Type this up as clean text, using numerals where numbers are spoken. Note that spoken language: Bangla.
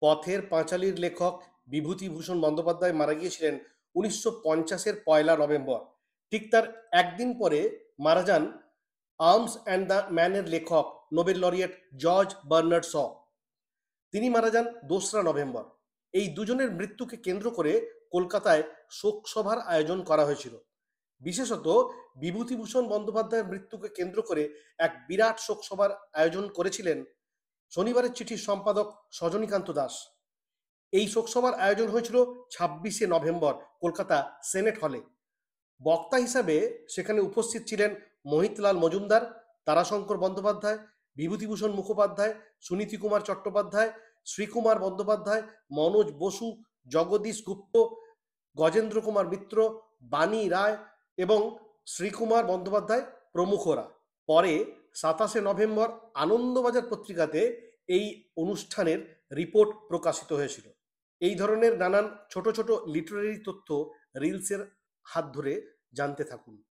পথের পাঁচালীর লেখক বিভূতিভূষণ বন্দ্যোপাধ্যায় মারা গিয়েছিলেন 1950-এর 1 নভেম্বর। ঠিক তার একদিন পরে মারা যান আর্মস অ্যান্ড দ্য ম্যানের লেখক Nobel laureate George Bernard Shaw. তিনি মারা যান 2রা নভেম্বর। এই দুজনের মৃত্যুকে কেন্দ্র করে কলকাতায় শোকসভার আয়োজন করা হয়েছিল। বিশেষত বিভূতিভূষণ বন্দ্যোপাধ্যায়ের মৃত্যুকে কেন্দ্র করে এক বিরাট শোকসভার আয়োজন করেছিলেন শনিবারের চিঠির সম্পাদক সজনীকান্ত দাস। এই শোকসভার আয়োজন হয়েছিল 26শে নভেম্বর কলকাতা সেনেট হলে। বক্তা হিসাবে সেখানে উপস্থিত ছিলেন মোহিতলাল মজুমদার, তারাশঙ্কর বন্দ্যোপাধ্যায়, বিভূতিভূষণ মুখোপাধ্যায়, সুনীতি কুমার চট্টোপাধ্যায়, শ্রীকুমার বন্দ্যোপাধ্যায়, মনোজ বসু, জগদীশ গুপ্ত, গজেন্দ্র কুমার মিত্র, বাণী রায় এবং শ্রীকুমার বন্দ্যোপাধ্যায় প্রমুখরা। পরে 27শে নভেম্বর আনন্দবাজার পত্রিকাতে এই অনুষ্ঠানের রিপোর্ট প্রকাশিত হয়েছিল। এই ধরনের নানান ছোট ছোট লিটারেরি তথ্য রিলসের হাত ধরে জানতে থাকুন।